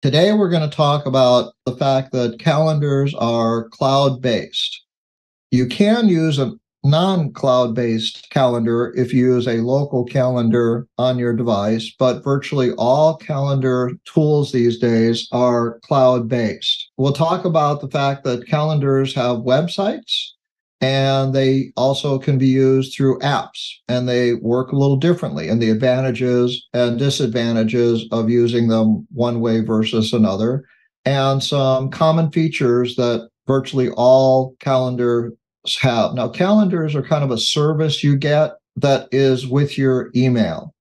Today, we're going to talk about the fact that calendars are cloud-based. You can use a non-cloud-based calendar if you use a local calendar on your device, but virtually all calendar tools these days are cloud-based. We'll talk about the fact that calendars have websites, and they also can be used through apps, and they work a little differently, and the advantages and disadvantages of using them one way versus another, and some common features that virtually all calendars have. Now, calendars are kind of a service you get that is with your email.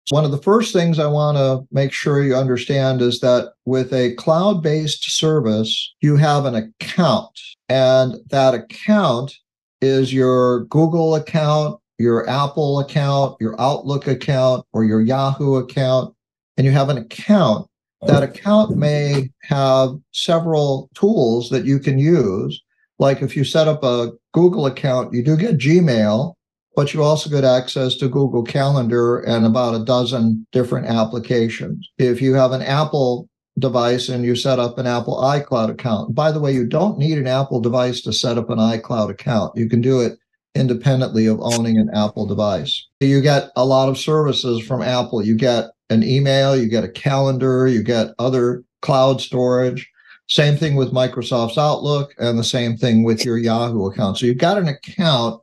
One of the first things I want to make sure you understand is that with a cloud-based service, you have an account, and that account is your Google account, your Apple account, your Outlook account, or your Yahoo account, and you have an account. That account may have several tools that you can use. Like if you set up a Google account, you do get Gmail, but you also get access to Google Calendar and about a dozen different applications. If you have an Apple device and you set up an Apple iCloud account, by the way, you don't need an Apple device to set up an iCloud account. You can do it independently of owning an Apple device. You get a lot of services from Apple. You get an email, you get a calendar, you get other cloud storage. Same thing with Microsoft's Outlook, and the same thing with your Yahoo account. So you've got an account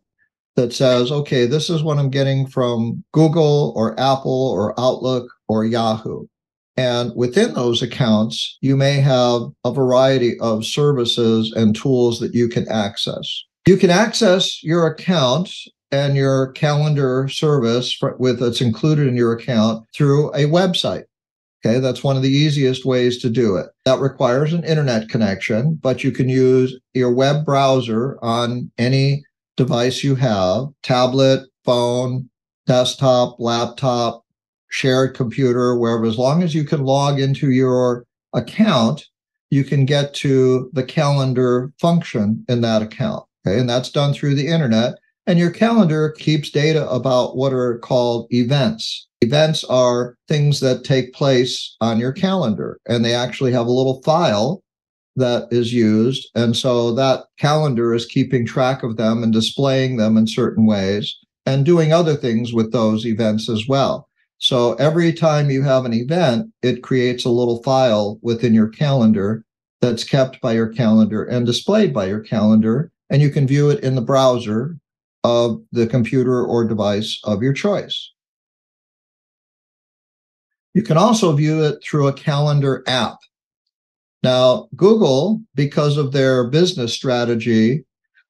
that says, okay, this is what I'm getting from Google or Apple or Outlook or Yahoo. And within those accounts, you may have a variety of services and tools that you can access. You can access your account and your calendar service with that's included in your account through a website. Okay, that's one of the easiest ways to do it. That requires an internet connection, but you can use your web browser on any device you have, tablet, phone, desktop, laptop, shared computer, wherever. As long as you can log into your account, you can get to the calendar function in that account. Okay, and that's done through the internet. And your calendar keeps data about what are called events. Events are things that take place on your calendar, and they actually have a little file that is used. And so that calendar is keeping track of them and displaying them in certain ways and doing other things with those events as well. So every time you have an event, it creates a little file within your calendar that's kept by your calendar and displayed by your calendar. And you can view it in the browser of the computer or device of your choice. You can also view it through a calendar app. Now, Google, because of their business strategy,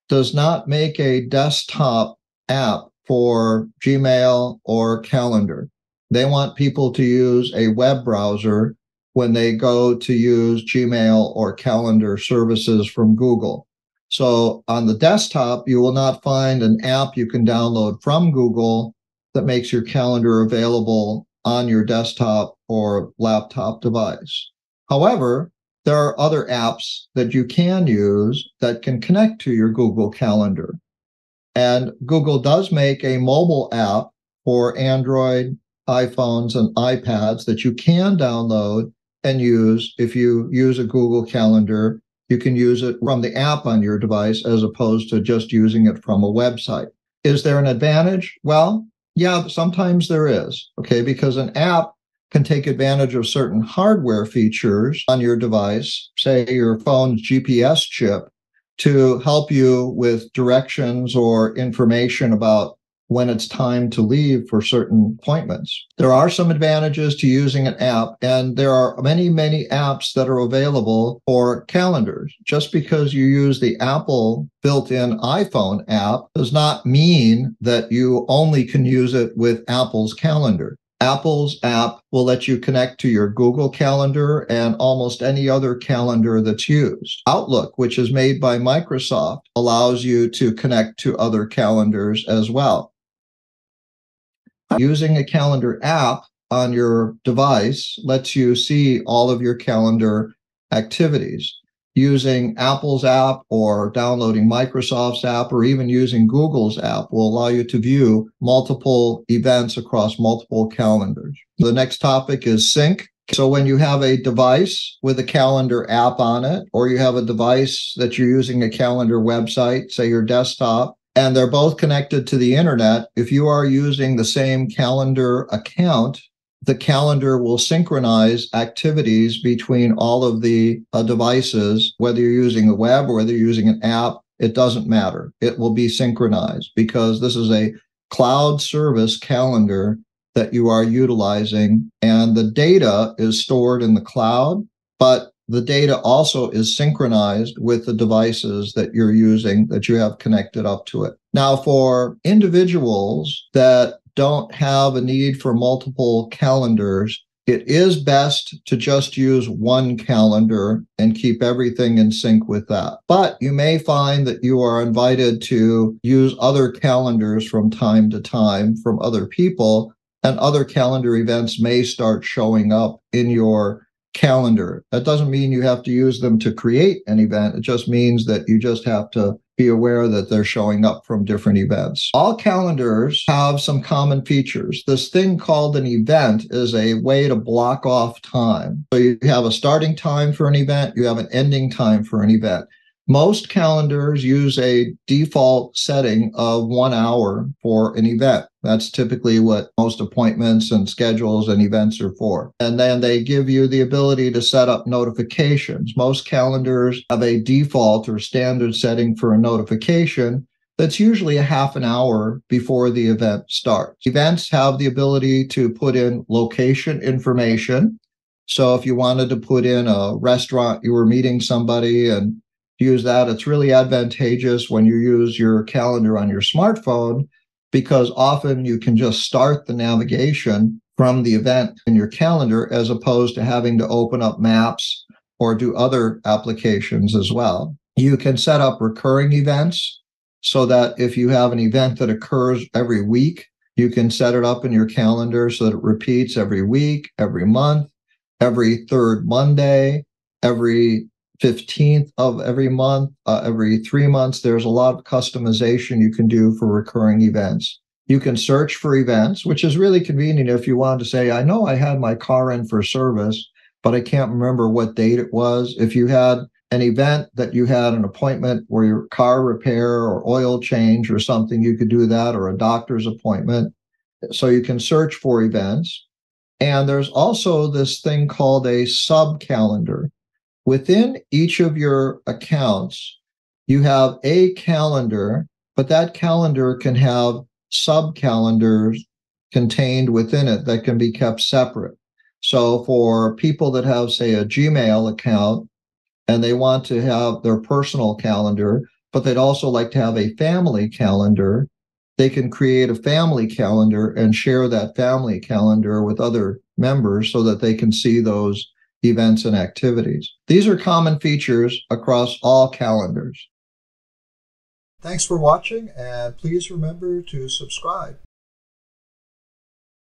does not make a desktop app for Gmail or Calendar. They want people to use a web browser when they go to use Gmail or Calendar services from Google. So on the desktop, you will not find an app you can download from Google that makes your calendar available on your desktop or laptop device. However, there are other apps that you can use that can connect to your Google Calendar. And Google does make a mobile app for Android, iPhones, and iPads that you can download and use. If you use a Google Calendar, you can use it from the app on your device as opposed to just using it from a website. Is there an advantage? Well, yeah, sometimes there is, okay, because an app can take advantage of certain hardware features on your device, say your phone's GPS chip, to help you with directions or information about when it's time to leave for certain appointments. There are some advantages to using an app, and there are many, many apps that are available for calendars. Just because you use the Apple built-in iPhone app does not mean that you only can use it with Apple's calendar. Apple's app will let you connect to your Google Calendar and almost any other calendar that's used. Outlook, which is made by Microsoft, allows you to connect to other calendars as well. Using a calendar app on your device lets you see all of your calendar activities. Using Apple's app or downloading Microsoft's app or even using Google's app will allow you to view multiple events across multiple calendars. The next topic is sync. So when you have a device with a calendar app on it, or you have a device that you're using a calendar website, say your desktop, and they're both connected to the internet, if you are using the same calendar account, the calendar will synchronize activities between all of the devices, whether you're using a web or whether you're using an app, it doesn't matter. It will be synchronized because this is a cloud service calendar that you are utilizing, and the data is stored in the cloud, but the data also is synchronized with the devices that you're using, that you have connected up to it. Now, for individuals that don't have a need for multiple calendars, it is best to just use one calendar and keep everything in sync with that. But you may find that you are invited to use other calendars from time to time from other people, and other calendar events may start showing up in your calendar. That doesn't mean you have to use them to create an event. It just means that you just have to be aware that they're showing up from different events. All calendars have some common features. This thing called an event is a way to block off time. So you have a starting time for an event, you have an ending time for an event. Most calendars use a default setting of 1 hour for an event. That's typically what most appointments and schedules and events are for. And then they give you the ability to set up notifications. Most calendars have a default or standard setting for a notification that's usually a half an hour before the event starts. Events have the ability to put in location information. So if you wanted to put in a restaurant, you were meeting somebody and use that, it's really advantageous when you use your calendar on your smartphone, because often you can just start the navigation from the event in your calendar as opposed to having to open up maps or do other applications as well. You can set up recurring events so that if you have an event that occurs every week, you can set it up in your calendar so that it repeats every week, every month, every third Monday, every 15th of every month, every 3 months. There's a lot of customization you can do for recurring events. You can search for events, which is really convenient if you wanted to say, I know I had my car in for service, but I can't remember what date it was. If you had an event that you had an appointment where your car repair or oil change or something, you could do that, or a doctor's appointment. So you can search for events. And there's also this thing called a sub-calendar. Within each of your accounts, you have a calendar, but that calendar can have sub-calendars contained within it that can be kept separate. So for people that have, say, a Gmail account and they want to have their personal calendar, but they'd also like to have a family calendar, they can create a family calendar and share that family calendar with other members so that they can see those events and activities. These are common features across all calendars. Thanks for watching, and please remember to subscribe.